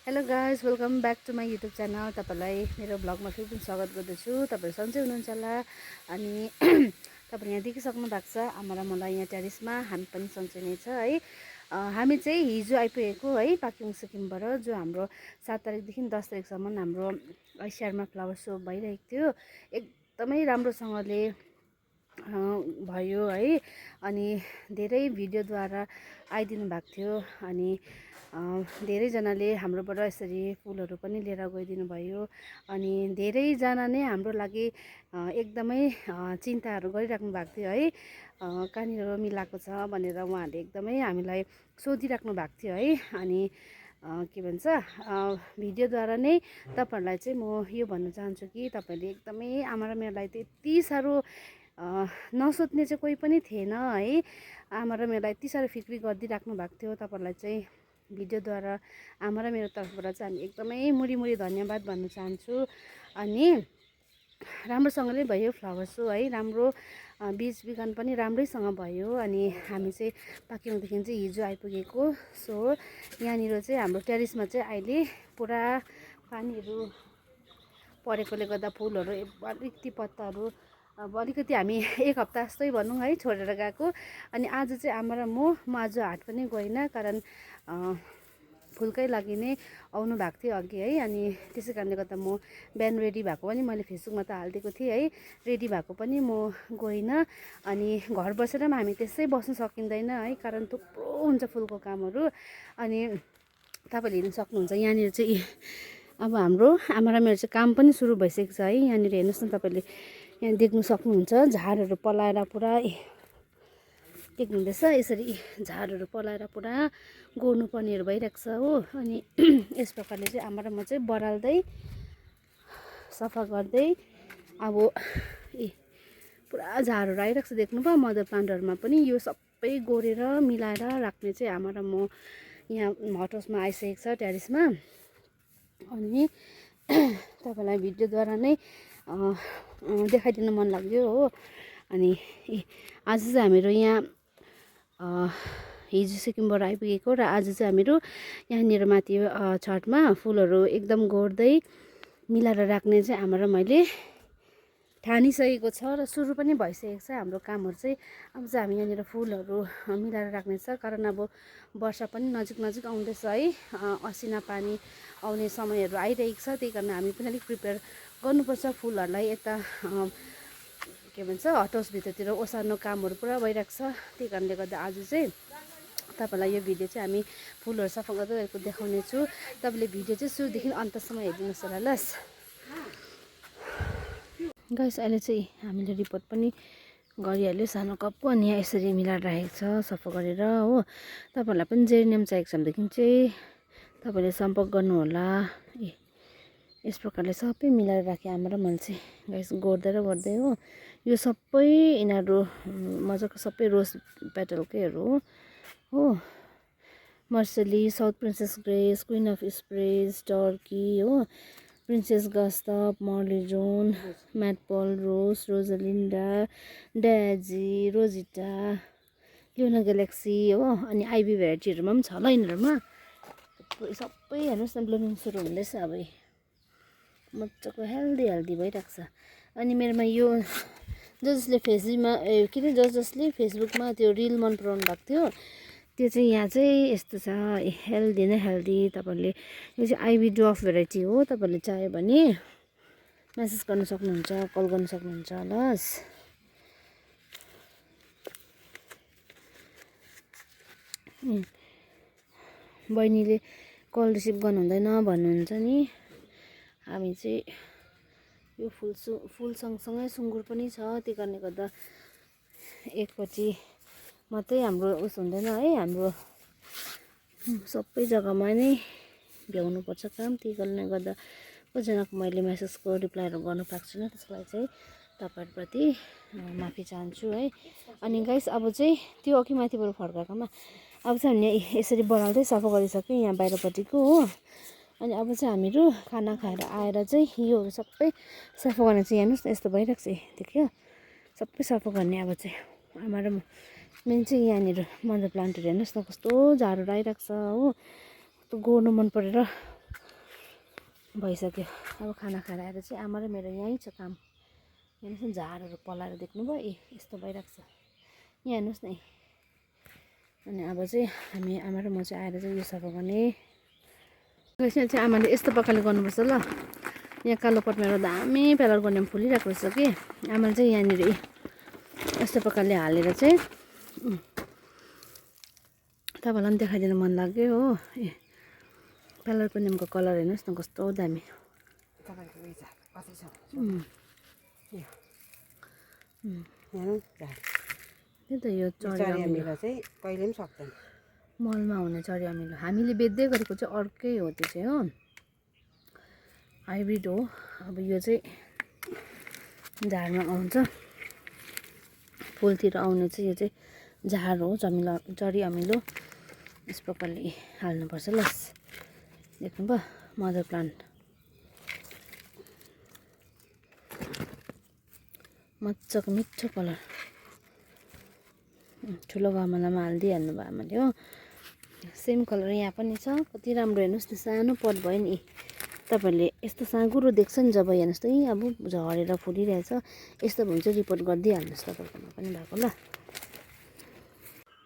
Hello guys, welcome back to my YouTube channel. तपाईँलाई मेरो ब्लगमा फेरि पनि स्वागत गर्दछु। तपाईँहरू सन्चै हुनुहुन्छ होला। अनि तपाईँले यहाँ देखिसक्नु भएको छ आमा र मलाई यहाँ टेरिसमा। हामी पनि सन्चै नै छ है। हामी चाहिँ हिजो आइपुगेको है पाक्योङ सिक्किमबाट, जो हाम्रो 7 तारिकदेखि 10 तारिकसम्म हाम्रो आइसिआरमा फ्लावर सो भइरहेको थियो। एकदमै राम्रोसँगले भयो है। अनि धेरै भिडियोद्वारा आइदिनु भएको थियो। अनि धेरैजनाले हाम्रोबाट यसरी फुलहरू पनि लिएर गइदिनु भयो। अनि धेरैजना नै हाम्रो लागि एकदमै चिन्ताहरू गरिराख्नु भएको थियो है। कहाँनिर मिलाएको छ भनेर उहाँहरूले एकदमै हामीलाई सोधिराख्नु भएको थियो है। अनि के भन्छ, भिडियोद्वारा नै तपाईँहरूलाई चाहिँ म यो भन्न चाहन्छु कि तपाईँहरूले एकदमै आमा र मेरोलाई त्यति साह्रो नसोध्ने चाहिँ कोही पनि थिएन है। आमा र मेरोलाई यति साह्रो फिक्री गरिदिइराख्नु भएको थियो। तपाईँहरूलाई चाहिँ भिडियोद्वारा आमा र मेरो तर्फबाट चाहिँ हामी एकदमै मुरी धन्यवाद भन्न चाहन्छु। अनि राम्रोसँगले भयो फ्लावर सो है। राम्रो बीज बिगन पनि राम्रैसँग भयो। अनि हामी चाहिँ पाक्योङदेखि चाहिँ हिजो आइपुगेको। सो यहाँनिर चाहिँ हाम्रो टेरिसमा चाहिँ अहिले पुरा पानीहरू परेकोले गर्दा फुलहरू अलिकति पत्ताहरू अब अलिकति हामी एक हप्ता जस्तै भनौँ है छोडेर गएको। अनि आज चाहिँ आमा र म आज हाट पनि गइनँ, कारण फुलकै लागि नै आउनु भएको थियो अघि है। अनि त्यसै कारणले गर्दा म बिहान रेडी भएको पनि मैले फेसबुकमा त हालिदिएको थिएँ है। रेडी भएको पनि म गइनँ। अनि घर बसेर पनि हामी त्यसै बस्नु सकिँदैन है, कारण थुप्रो हुन्छ फुलको कामहरू। अनि तपाईँले हेर्नु सक्नुहुन्छ यहाँनिर चाहिँ अब हाम्रो आमा र मेरो चाहिँ काम पनि सुरु भइसकेको छ है। यहाँनिर हेर्नुहोस् न, तपाईँले यहाँ देख्नु सक्नुहुन्छ झारहरू पलाएर पुरा देख्नुहुँदैछ। यसरी झारहरू पलाएर पुरा गोड्नुपर्नेहरू भइरहेको छ हो। अनि यस प्रकारले चाहिँ आमा र म चाहिँ बढाल्दै सफा गर्दै अब पुरा झारहरू आइरहेको छ। देख्नु भयो मदर प्लान्टहरूमा पनि यो सबै गोडेर मिलाएर राख्ने चाहिँ आमा र म यहाँ हट हाउसमा आइसकेको छ टेरिसमा। अनि तपाईँलाई भिडियोद्वारा नै देखाइदिनु मन लाग्यो हो। अनि आज चाहिँ हामीहरू यहाँ हिजो सिक्किमबाट आइपुगेको र आज चाहिँ हामीहरू यहाँनिर माथि छतमा फुलहरू एकदम गोड्दै मिलाएर राख्ने चाहिँ आमा र मैले ठानिसकेको छ र सुरु पनि भइसकेको छ हाम्रो कामहरू चाहिँ। अब चाहिँ हामी यहाँनिर फुलहरू मिलाएर राख्ने छ, कारण अब वर्षा पनि नजिक आउँदैछ है। असिना पानी आउने समयहरू आइरहेको छ। त्यही कारण हामी पनि अलिक प्रिपेयर गर्नुपर्छ फुलहरूलाई। यता के भन्छ हट हाउसभित्रतिर ओसार्नु कामहरू पुरा भइरहेको छ। त्यही कारणले गर्दा आज चाहिँ तपाईँलाई यो भिडियो चाहिँ हामी फुलहरू सफा गर्दै गरेको देखाउने छु। तपाईँले भिडियो चाहिँ सुरुदेखि अन्तसम्म हेरिदिनुहोस् होला ल गाइस। अहिले चाहिँ हामीले रिपोर्ट पनि गरिहाल्यो सानो कपको। अनि यहाँ यसरी मिलाएर राखेको छ सफा गरेर हो। तपाईँहरूलाई पनि जेरिनियम चाहिएको छ भनेदेखि चाहिँ तपाईँले सम्पर्क गर्नुहोला। यस प्रकारले सबै मिलाएर राखेँ आमा र मैले चाहिँ गाइस, गोड्दै हो। यो सबै यिनीहरू मजाको सबै रोज पेटलकैहरू हो। मर्सली, south princess grace, queen of स्प्रेज, टर्की हो, प्रिन्सेस गस्तप, मर्ली जोन, म्याटपल rose, Rosalinda, daisy, Rosita, Leona galaxy हो। अनि आइबी भेराइटीहरूमा पनि छ ल यिनीहरूमा सबै। हेर्नुहोस् न ब्लुमिङ सुरु हुँदैछ अब मजाको हेल्दी भइरहेको छ। अनि मेरोमा यो जसले जसले फेसबुकमा त्यो रिल मन पराउनु भएको थियो, त्यो चाहिँ यहाँ चाहिँ यस्तो छ हेल्दी नै हेल्दी। तपाईँहरूले यो चाहिँ आइबी ड्वाफ भेराइटी हो। तपाईँहरूले चाह्यो भने मेसेज गर्न सक्नुहुन्छ, कल गर्न सक्नुहुन्छ ल। बहिनीले कल रिसिभ गर्नु हुँदैन भन्नुहुन्छ नि। हामी चाहिँ यो फुल सँगसँगै सुँगुर पनि छ। त्यही कारणले गर्दा एकपट्टि मात्रै हाम्रो उस हुँदैन है। हाम्रो सबै जग्गामा नै भ्याउनुपर्छ काम। त्यही कारणले गर्दा कतिजनाको मैले मेसेजको रिप्लाईहरू गर्नु पाएको छुइनँ, त्यसको लागि चाहिँ तपाईँहरूप्रति माफी चाहन्छु है। अनि गाइस, अब चाहिँ त्यो अघि माथिबाट फर्काएकोमा अब चाहिँ हामीले यसरी बढाल्दै सफा गरिसक्यो यहाँ बाहिरपट्टिको हो। अनि अब चाहिँ हामीहरू खाना खाएर आएर चाहिँ योहरू सबै सफा गर्ने चाहिँ हेर्नुहोस् न यस्तो भइरहेको छ। देख्यो सबै सफा गर्ने अब चाहिँ आमा र म। मेन चाहिँ यहाँनिर मदर प्लान्टहरू हेर्नुहोस् न कस्तो झारहरू आइरहेको छ हो। कस्तो गोड्नु मन परेर भइसक्यो। अब खाना खाएर आएर चाहिँ आमा र मेरो यहीँ छ काम। हेर्नुहोस् न झारहरू पलाएर देख्नुभयो यस्तो भइरहेको छ यहाँ हेर्नुहोस् न। अनि अब चाहिँ हामी आमा र म चाहिँ आएर चाहिँ यो सफा गर्ने। यसमा चाहिँ आमाले यस्तो प्रकारले गर्नुपर्छ ल। यहाँ कालोपट मेरो दामी पेलर गर्ने फुलिरहेको रहेछ कि आमाले चाहिँ यहाँनिर यस्तो प्रकारले हालेर चाहिँ तपाईँलाई पनि देखाइदिनु मन लाग्यो हो। पेलर पनिमको कलर हेर्नुहोस् न कस्तो दामी। त्यही त यो चरी अमिलो चाहिँ कहिले पनि सक्दैन। मलमा हुने चरी अमिलो हामीले बेच्दै गरेको चाहिँ अर्कै हो, त्यो चाहिँ हो हाइब्रिड हो। अब यो चाहिँ झारमा आउँछ, फुलतिर आउने चाहिँ यो चाहिँ झार हो, चरी अमिलो। यस प्रकारले हाल्नुपर्छ ल। देख्नुभयो मदर प्लान्ट मजाको मिठो कलर। ठुलो गमलामा हालिदिइहाल्नु भयो आमाले हो। सेम कलर यहाँ पनि छ, कति राम्रो। हेर्नुहोस् न सानो पट भयो नि। तपाईँहरूले यस्तो साँगुरो देख्छ नि जब, हेर्नुहोस् त यहीँ अब झरेर फुलिरहेछ। यस्तो भयो भने चाहिँ रिपोर्ट गरिदिइहाल्नुहोस् तपाईँहरूकोमा पनि भएको ल।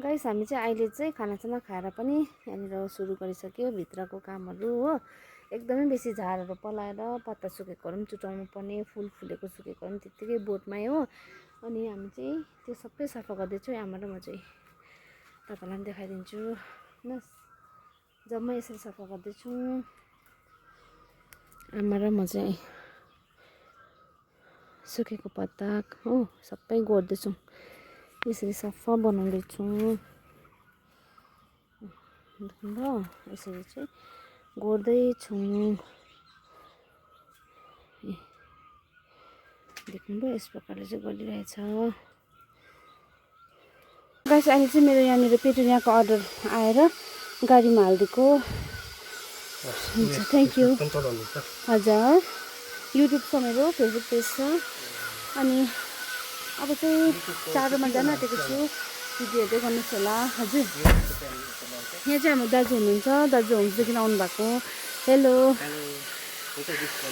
गाइस हामी चाहिँ अहिले चाहिँ खानासाना खाएर पनि यहाँनिर सुरु गरिसक्यो भित्रको कामहरू हो। एकदमै बेसी झारहरू पलाएर पत्ता सुकेकोहरू पनि चुटाउनु पर्ने, फुल फुलेको सुकेको पनि त्यत्तिकै बोटमै हो। अनि हामी चाहिँ त्यो सबै सफा गर्दैछु आमा र म चाहिँ। तपाईँलाई पनि देखाइदिन्छु न, जम्मै यसरी सफा गर्दैछु आमा र म चाहिँ। सुकेको पत्ता हो सबै गोड्दैछौँ, यसरी सफा बनाउँदैछु। देख्नुभयो यसरी चाहिँ गोड्दैछौँ। देख्नुभयो यस प्रकारले चाहिँ गरिरहेछ। गाइस अहिले चाहिँ मेरो यहाँनिर पेटुनियाको अर्डर आएर गाडीमा हालिदिएको। हुन्छ थ्याङ्क यू। हजुर युट्युब छ मेरो, फेसबुक पेज छ। अनि अब चाहिँ चारोमा जान आँटेको छु, भिडियो हेर्दै गर्नुहोस् होला। हजुर यहाँ चाहिँ हाम्रो दाजु हुनुहुन्छ, दाजु होम्सदेखि आउनु भएको। हेलो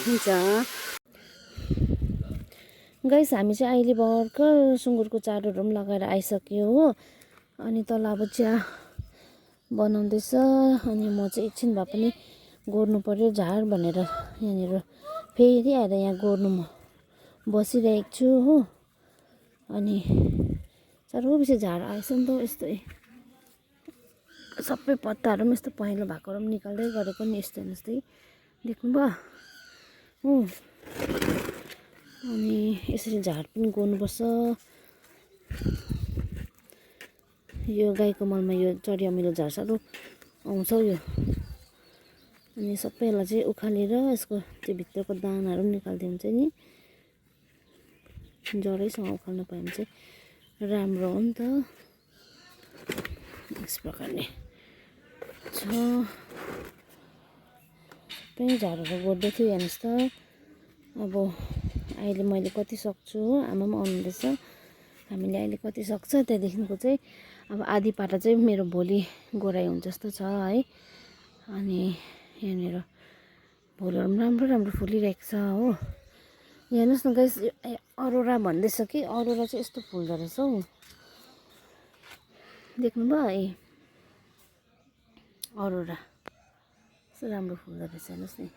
हुन्छ। गाइस हामी चाहिँ अहिले भर्खर सुँगुरको चारोहरू पनि लगाएर आइसक्यो हो। अनि तल अब चिया बनाउँदैछ। अनि म चाहिँ एकछिन भए पनि गोड्नु पर्यो झार भनेर यहाँनिर फेरि आएर यहाँ गोड्नु म बसिरहेको छु हो। अनि साह्रो बेसी झार आएछ नि त, यस्तै सबै पत्ताहरू पनि यस्तो पहेँलो भएकोहरू पनि निकाल्दै गरेको नि यस्तो हेर्नुहोस् त देख्नुभयो हो। अनि यसरी झार पनि गोड्नुपर्छ। यो गाईको मलमा यो चरी अमिलो झार साह्रो आउँछ यो। अनि सबैलाई चाहिँ उखालेर यसको त्यो भित्रको दानाहरू पनि निकालिदियो भने चाहिँ नि जरैसँग उखाल्नु पायो भने चाहिँ राम्रो हो नि त। यस प्रकारले छ सबै झारहरू गोड्दै थियो हेर्नुहोस् त। अब अहिले मैले कति सक्छु हो, आमा पनि आउनुहुँदैछ। हामीले अहिले कति सक्छ त्यहाँदेखिको चाहिँ अब आधी पाटा चाहिँ मेरो भोलि गोडाइ हुन्छ जस्तो छ है। अनि यहाँनिर फुलहरू पनि राम्रो राम्रो फुलिरहेको छ हो। हेर्नुहोस् न गाइस अरोरा भन्दैछ कि अरोरा चाहिँ यस्तो फुल्दो रहेछ हौ। देख्नुभयो अरोरा कस्तो राम्रो फुल्दो रहेछ हेर्नुहोस् नि।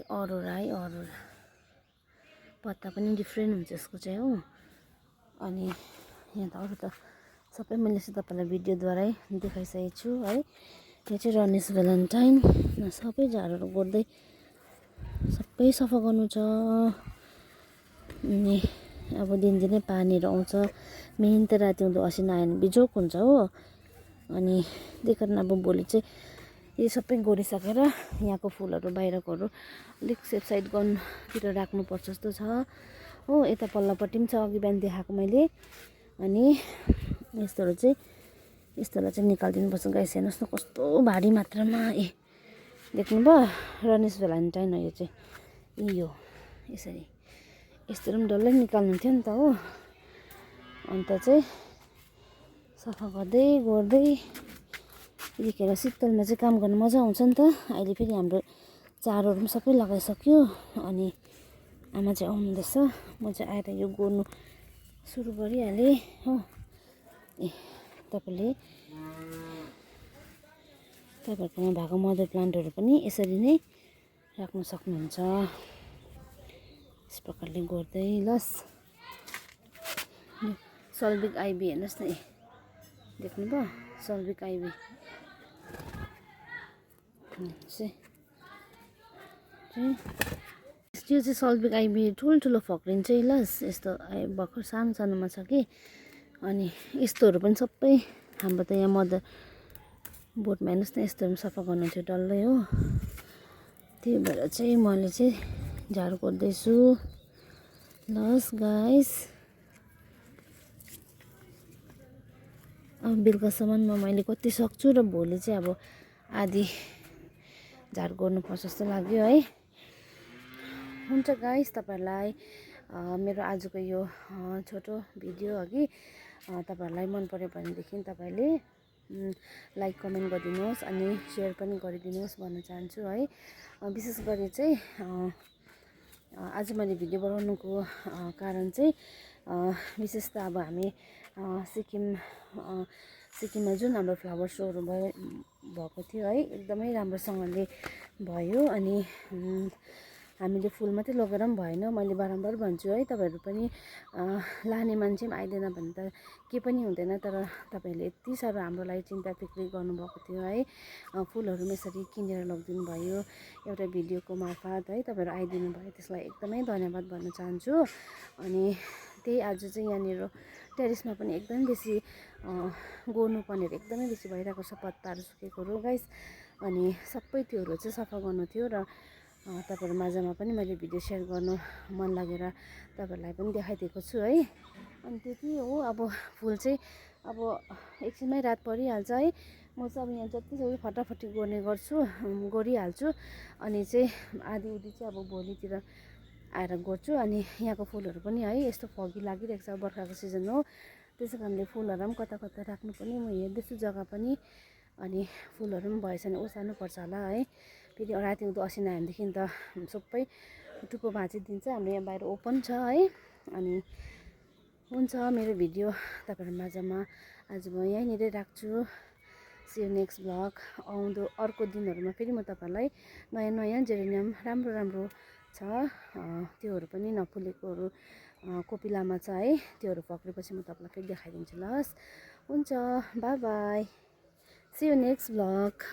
अरोरा है अरोरा, पत्ता पनि डिफ्रेन्ट हुन्छ यसको चाहिँ हो। अनि यहाँ त अरू त सबै मैले चाहिँ तपाईँलाई भिडियोद्वारै देखाइसकेको छु है। यो चाहिँ रनिस भ्यालेन्टाइन। सबै झारहरू गोड्दै सबै सफा गर्नु छ। अनि अब दिनदिनै पानीहरू आउँछ, मेन त राति हुँदो असिना आयो भने बिजोक हुन्छ हो। अनि त्यही कारण अब भोलि चाहिँ यो सबै गोडिसकेर यहाँको फुलहरू बाहिरकोहरू अलिक सेफ साइड गर्नुतिर राख्नुपर्छ जस्तो छ हो। यता पल्लोपट्टि पनि छ, अघि बिहान देखाएको मैले। अनि यस्तोहरू चाहिँ यस्तोलाई चाहिँ निकालिदिनुपर्छ। गाइस हेर्नुहोस् न कस्तो भारी मात्रामा देख्नुभयो रनिस भ्यालेन्टाइन हो यो चाहिँ। यो यसरी यस्तोहरू पनि डल्लै निकाल्नु थियो नि त हो। अन्त चाहिँ सफा गर्दै गोड्दै यतिखेर शीतलमा चाहिँ काम गर्नु मजा आउँछ नि त। अहिले फेरि हाम्रो चारोहरू पनि सबै लगाइसक्यो। अनि आमा चाहिँ आउनुहुँदैछ, म चाहिँ आएर यो गोड्नु सुरु गरिहालेँ हो। ए तपाईँहरूकोमा भएको मदर प्लान्टहरू पनि यसरी नै राख्न सक्नुहुन्छ। यस प्रकारले गोड्दै लस सल्भिक आइबी हेर्नुहोस् न, देख्नुभयो सल्भिक आइबी यो चाहिँ सल्भिक आइबी ठुल्ठुलो फक्रिन्छ लस। यस्तो भर्खर सानो सानोमा छ कि। अनि यस्तोहरू पनि सबै हाम्रो त यहाँ मदर बोटमा हेर्नुहोस् न, यस्तोहरू पनि सफा गर्नु थियो डल्लै हो। त्यही भएर चाहिँ मैले चाहिँ झाडु गर्दैछु लस गाइस। अब बेलुकासम्ममा मैले कति सक्छु र भोलि चाहिँ अब आधी झाडु गर्नुपर्छ जस्तो लाग्यो है। हुन्छ गाइस, तपाईँहरूलाई मेरो आजको यो छोटो भिडियो अघि तपाईँहरूलाई मन पर्यो भनेदेखि तपाईँले लाइक कमेन्ट गरिदिनुहोस् अनि सेयर पनि गरिदिनुहोस् भन्न चाहन्छु है। विशेष गरी चाहिँ आज मैले भिडियो बनाउनुको कारण चाहिँ विशेष त अब हामी सिक्किममा जुन हाम्रो फ्लावर सोहरू भएको थियो है, एकदमै राम्रोसँगले भयो। अनि हामीले फुल मात्रै लगेर पनि भएन, मैले बारम्बार भन्छु है, तपाईँहरू पनि लाने मान्छे पनि आइदिएन भने त के पनि हुँदैन। तर तपाईँहरूले यति साह्रो हाम्रो लागि चिन्ता फिक्री गर्नुभएको थियो है, फुलहरू पनि यसरी किनेर लगिदिनु भयो एउटा भिडियोको मार्फत है, तपाईँहरू आइदिनु भयो, त्यसलाई एकदमै धन्यवाद भन्न चाहन्छु। अनि त्यही आज चाहिँ यहाँनिर टेरेसमा पनि एकदमै बेसी गोड्नुपर्नेहरू एकदमै बेसी भइरहेको छ, पत्ताहरू सुकेकोहरू गाइस। अनि सबै त्योहरू चाहिँ सफा गर्नु थियो र तपाईँहरू माझमा पनि मैले भिडियो सेयर गर्नु मन लागेर तपाईँहरूलाई पनि देखाइदिएको छु है। अनि त्यति हो। अब फुल चाहिँ अब एकछिनमै रात परिहाल्छ है। म चाहिँ अब यहाँ जति सक्दो फटाफटी गरिहाल्छु। अनि चाहिँ आधी उधी चाहिँ अब भोलितिर आएर गर्छु। अनि यहाँको फुलहरू पनि है यस्तो फगी लागिरहेको छ, बर्खाको सिजन हो, त्यसै कारणले फुलहरू पनि कता कता राख्नु पनि म हेर्दैछु जग्गा पनि। अनि फुलहरू पनि भएछ भने ओसार्नुपर्छ होला है, फेरि राति हुँदो असिना आयो भनेदेखि त सबै टुप्पो भाँचिदिन्छ। हाम्रो यहाँ बाहिर ओपन छ है। अनि हुन्छ, मेरो भिडियो तपाईँहरू माझमा आज म यहीँनिरै राख्छु। See you next vlog. आउँदो अर्को दिनहरूमा फेरि म तपाईँहरूलाई नयाँ नयाँ जेरेनियम राम्रो राम्रो छ त्योहरू पनि नफुलेकोहरू कोपिलामा छ है, त्योहरू पक्रेपछि म तपाईँलाई फेरि देखाइदिन्छु लस। हुन्छ, bye bye, see you next vlog.